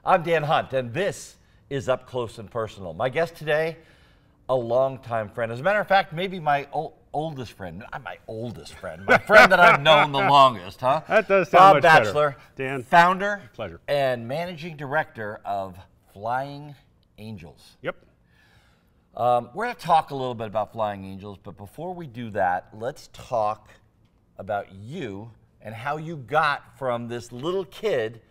I'm Dan Hunt, and this is Up Close and Personal. My guest today, a longtime friend. As a matter of fact, maybe my oldest friend. Not my oldest friend. My friend that I've known the longest, huh? That does sound Bob much Bacheler, better. Dan, founder pleasure. and managing director of Flying Angels. Yep. We're going to talk a little bit about Flying Angels, but before we do that, let's talk about you and how you got from this little kid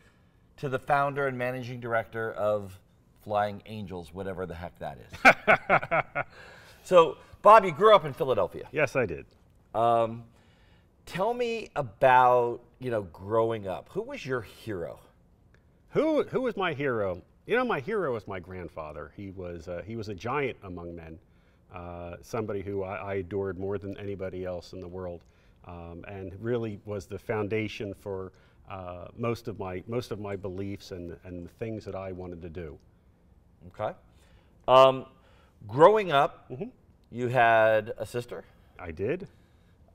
to the founder and managing director of Flying Angels, whatever the heck that is. So, Bob, you grew up in Philadelphia. Yes, I did. Tell me about, growing up. Who was your hero? Who was my hero? My hero was my grandfather. He was a giant among men, somebody who I adored more than anybody else in the world, and really was the foundation for most of my beliefs and the things that I wanted to do. Okay. Growing up, you had a sister? I did.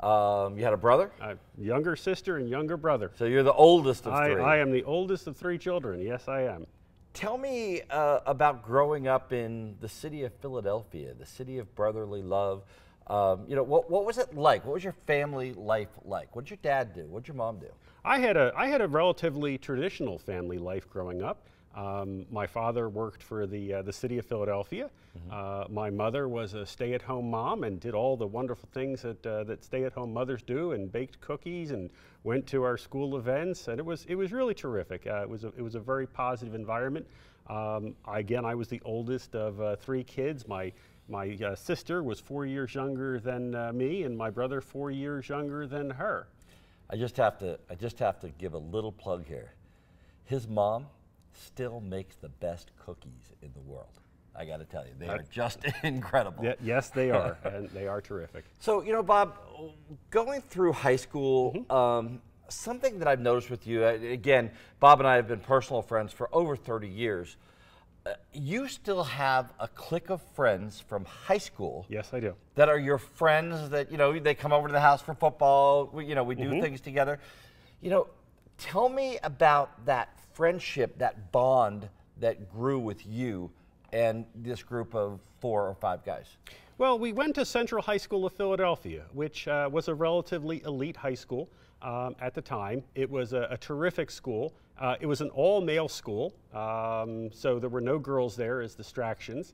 You had a brother? Younger sister and younger brother. So you're the oldest of three. I am the oldest of three children. Yes, I am. Tell me about growing up in the city of Philadelphia, the city of brotherly love. What was it like? What was your family life like? What did your dad do? What did your mom do? I had a relatively traditional family life growing up. My father worked for the city of Philadelphia. My mother was a stay-at-home mom and did all the wonderful things that stay-at-home mothers do, and baked cookies and went to our school events, and it was really terrific. It was a very positive environment. Again, I was the oldest of three kids. My sister was 4 years younger than me, and my brother 4 years younger than her. I just have to give a little plug here. His mom still makes the best cookies in the world. I got to tell you, they are just incredible. Yes, they are, and they are terrific. So, Bob, going through high school, something that I've noticed with you, again, Bob and I have been personal friends for over 30 years. You still have a clique of friends from high school. Yes, I do. That are your friends that, they come over to the house for football. We do things together. Tell me about that friendship, that bond that grew with you and this group of 4 or 5 guys. Well, we went to Central High School of Philadelphia, which was a relatively elite high school at the time. It was a terrific school. It was an all-male school, so there were no girls there as distractions.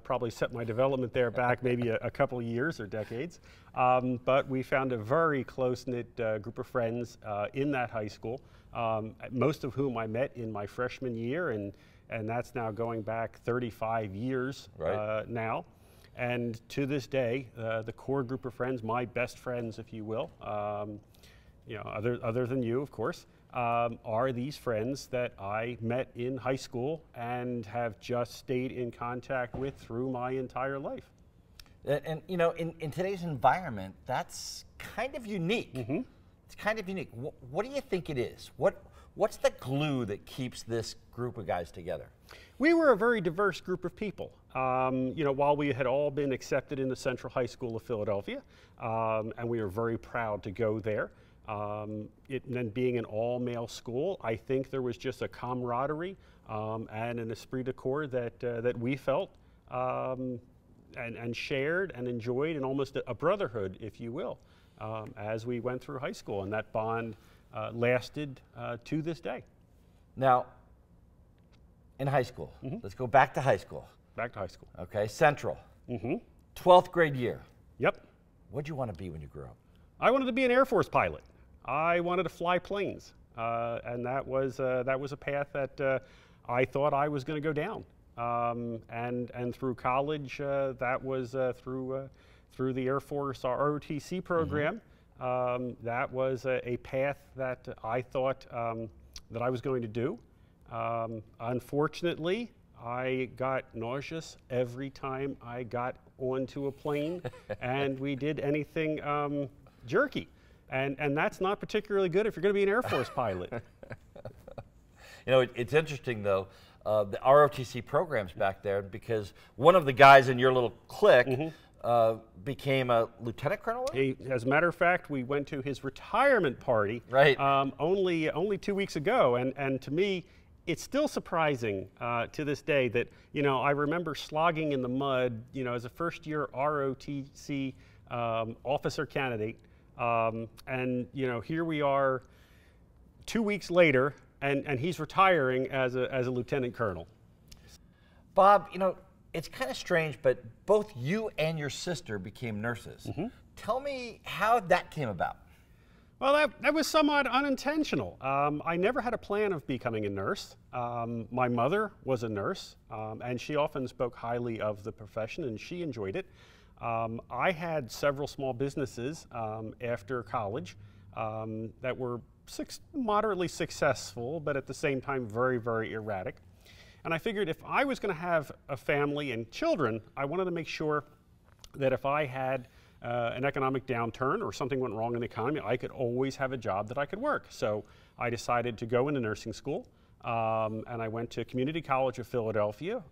Probably set my development there back maybe a couple of years or decades. But we found a very close-knit group of friends in that high school, most of whom I met in my freshman year, and that's now going back 35 years now. And to this day, the core group of friends, my best friends, if you will, other than you, of course, are these friends that I met in high school and have just stayed in contact with through my entire life. And in today's environment, that's kind of unique. It's kind of unique. What do you think it is? What's the glue that keeps this group of guys together? We were a very diverse group of people. While we had all been accepted into Central High School of Philadelphia, and we were very proud to go there, it then being an all-male school, I think there was just a camaraderie and an esprit de corps that we felt and shared and enjoyed, and almost a brotherhood, if you will, as we went through high school, and that bond lasted to this day. Now, in high school, let's go back to high school. Back to high school. Okay, Central. 12th grade year. Yep. What'd you want to be when you grew up? I wanted to be an Air Force pilot. I wanted to fly planes, and that was a path that I thought I was going to go down. And through college, that was through the Air Force ROTC program. That was a path that I thought that I was going to do. Unfortunately, I got nauseous every time I got onto a plane and we did anything jerky. And that's not particularly good if you're going to be an Air Force pilot. It's interesting, though, the ROTC programs back there, because one of the guys in your little clique became a lieutenant colonel? As a matter of fact, we went to his retirement party only 2 weeks ago, and to me, it's still surprising to this day that, you know, I remember slogging in the mud, you know, as a first-year ROTC officer candidate, and, you know, here we are 2 weeks later, and he's retiring as a lieutenant colonel. Bob, you know, it's kind of strange, but both you and your sister became nurses. Tell me how that came about. Well, that was somewhat unintentional. I never had a plan of becoming a nurse. My mother was a nurse, and she often spoke highly of the profession, and she enjoyed it. I had several small businesses after college that were moderately successful, but at the same time very, very erratic. And I figured if I was going to have a family and children, I wanted to make sure that if I had an economic downturn or something went wrong in the economy, I could always have a job that I could work. So I decided to go into nursing school, and I went to Community College of Philadelphia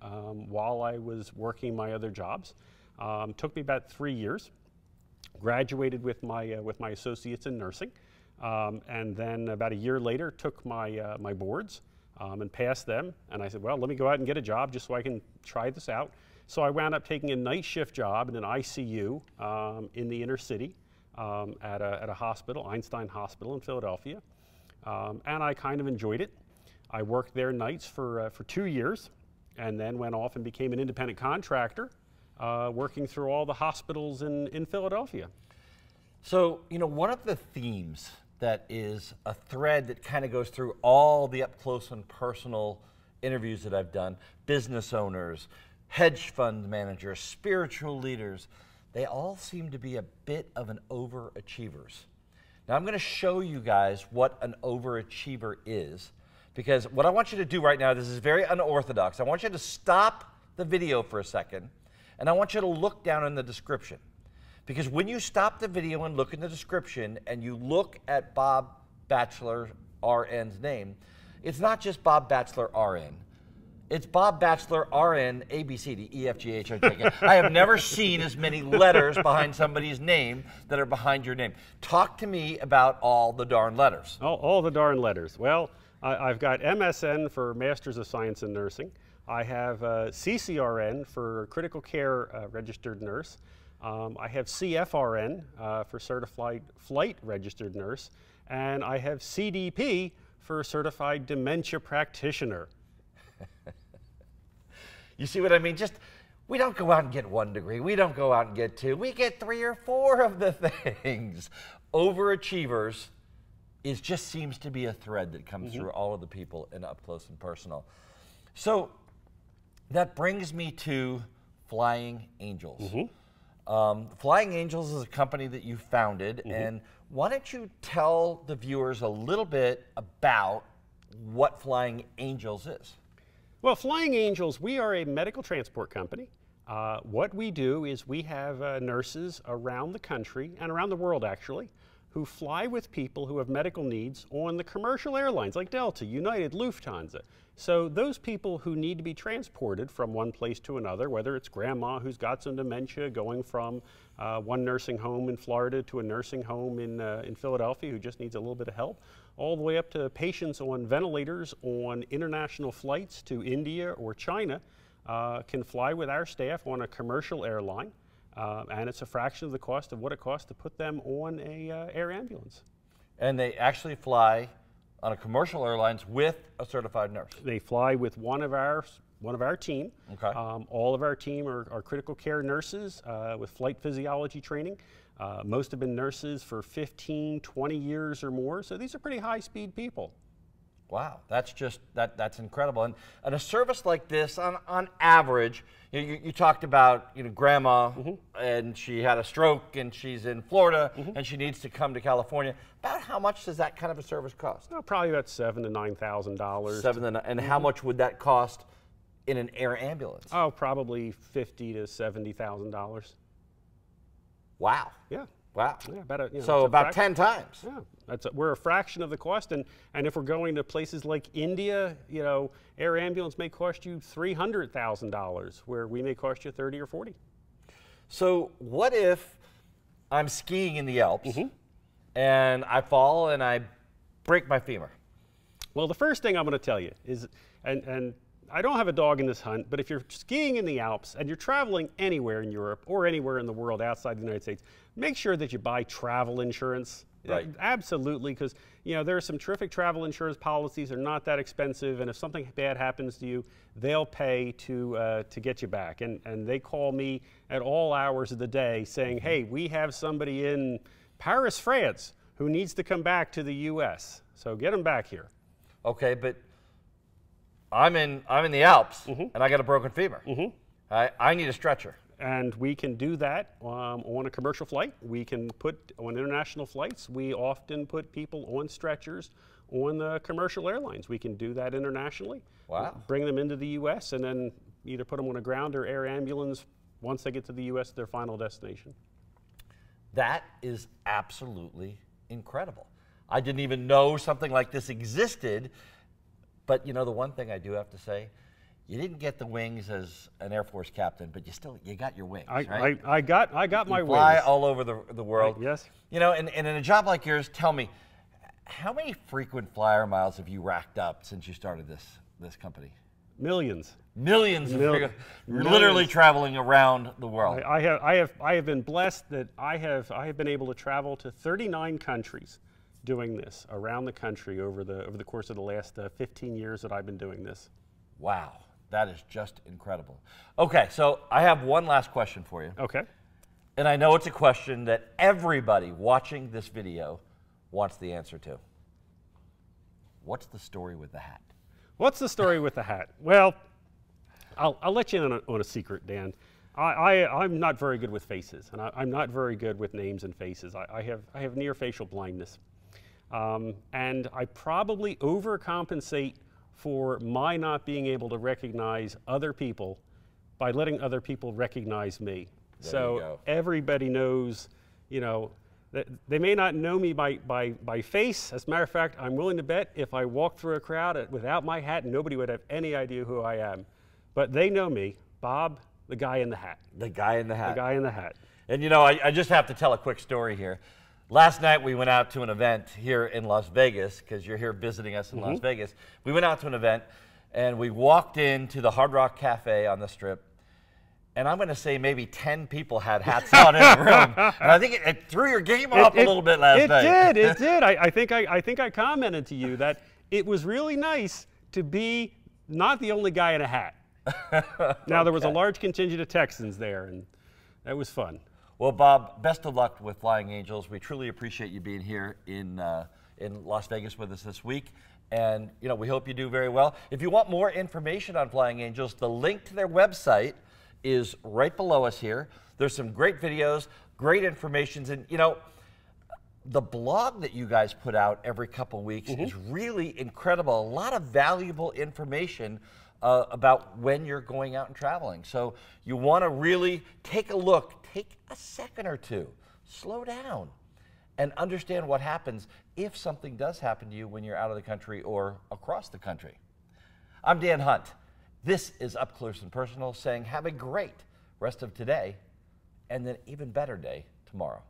while I was working my other jobs. Took me about 3 years. Graduated with my associates in nursing, and then about a year later took my boards and passed them. And I said, well, let me go out and get a job just so I can try this out. So I wound up taking a night shift job in an ICU in the inner city at a hospital, Einstein Hospital in Philadelphia, and I kind of enjoyed it. I worked there nights for 2 years, and then went off and became an independent contractor, working through all the hospitals in Philadelphia. So, you know, one of the themes that is a thread that kind of goes through all the up close and personal interviews that I've done, business owners, hedge fund managers, spiritual leaders, they all seem to be a bit of an overachievers. Now I'm going to show you guys what an overachiever is, because what I want you to do right now, this is very unorthodox. I want you to stop the video for a second, and I want you to look down in the description. Because when you stop the video and look in the description and you look at Bob Bacheler, RN's name, it's not just Bob Bacheler, RN. It's Bob Bacheler, RN, A, B, C, D, E, F, G, H, I, J, K. I have never seen as many letters behind somebody's name that are behind your name. Talk to me about all the darn letters. All the darn letters. Well, I've got MSN for Masters of Science in Nursing. I have CCRN for Critical Care Registered Nurse. I have CFRN for Certified Flight Registered Nurse. And I have CDP for Certified Dementia Practitioner. You see what I mean? Just, we don't go out and get 1 degree. We don't go out and get 2. We get 3 or 4 of the things. Overachievers just seems to be a thread that comes through all of the people in Up Close and Personal. So that brings me to Flying Angels. Flying Angels is a company that you founded, and why don't you tell the viewers a little bit about what Flying Angels is? Well, Flying Angels, we are a medical transport company. What we do is we have nurses around the country, and around the world actually, who fly with people who have medical needs on the commercial airlines like Delta, United, Lufthansa. So those people who need to be transported from one place to another, whether it's grandma who's got some dementia going from one nursing home in Florida to a nursing home in Philadelphia who just needs a little bit of help, all the way up to patients on ventilators on international flights to India or China, can fly with our staff on a commercial airline, and it's a fraction of the cost of what it costs to put them on a air ambulance. And they actually fly on a commercial airlines with a certified nurse? They fly with one of our team. Okay. All of our team are critical care nurses with flight physiology training. Most have been nurses for 15, 20 years or more, so these are pretty high-speed people. Wow, that's incredible. And a service like this, on average, you talked about, you know, grandma, and she had a stroke, and she's in Florida, and she needs to come to California. About how much does that kind of a service cost? Oh, probably about $7,000 to $9,000. And how much would that cost in an air ambulance? Oh, probably $50,000 to $70,000. Wow. Yeah. Wow. Yeah, about so about 10 times. Yeah, we're a fraction of the cost, and if we're going to places like India, you know, air ambulance may cost you $300,000, where we may cost you 30 or 40. So what if I'm skiing in the Alps and I fall and I break my femur? Well, the first thing I'm going to tell you is, and I don't have a dog in this hunt, but if you're skiing in the Alps and you're traveling anywhere in Europe or anywhere in the world outside the United States, make sure that you buy travel insurance. Right. Absolutely, because there are some terrific travel insurance policies. They're not that expensive, and if something bad happens to you, they'll pay to get you back. And they call me at all hours of the day saying, "Hey, we have somebody in Paris, France, who needs to come back to the U.S. So get them back here." Okay, but I'm in the Alps and I got a broken femur. I need a stretcher. And we can do that on a commercial flight. We can put on international flights. We often put people on stretchers on the commercial airlines. We can do that internationally. Wow. Bring them into the U.S. and then either put them on a ground or air ambulance once they get to the U.S. to their final destination. That is absolutely incredible. I didn't even know something like this existed. But the one thing I do have to say, you didn't get the wings as an Air Force captain, but you got your wings, right? I got my wings. Fly all over the world. Yes. And in a job like yours, tell me, how many frequent flyer miles have you racked up since you started this company? Millions. Millions. Literally traveling around the world. I have been blessed that I have been able to travel to 39 countries doing this around the country over the course of the last 15 years that I've been doing this. Wow. That is just incredible. Okay, so I have one last question for you. Okay. And I know it's a question that everybody watching this video wants the answer to. What's the story with the hat? What's the story with the hat? Well, I'll let you in on a secret, Dan. I'm not very good with faces, and I'm not very good with names and faces. I have near facial blindness. And I probably overcompensate for my not being able to recognize other people by letting other people recognize me. So everybody knows, that they may not know me by face. As a matter of fact, I'm willing to bet if I walked through a crowd without my hat, nobody would have any idea who I am. But they know me, Bob, the guy in the hat. The guy in the hat. The guy in the hat. And I just have to tell a quick story here. Last night we went out to an event here in Las Vegas, because you're here visiting us in Las Vegas. We went out to an event and we walked into the Hard Rock Cafe on the Strip, and I'm going to say maybe 10 people had hats on in the room. And I think it threw your game off a little bit last night. It did. I think I commented to you that it was really nice to be not the only guy in a hat. Now, there was a large contingent of Texans there, and that was fun. Well, Bob, best of luck with Flying Angels. We truly appreciate you being here in Las Vegas with us this week. And, we hope you do very well. If you want more information on Flying Angels, the link to their website is right below us here. There's some great videos, great information. And, the blog that you guys put out every couple of weeks is really incredible. A lot of valuable information about when you're going out and traveling. So you want to really take a look, take a second or two, slow down, and understand what happens if something does happen to you when you're out of the country or across the country. I'm Dan Hunt. This is Up Close and Personal, saying have a great rest of today and an even better day tomorrow.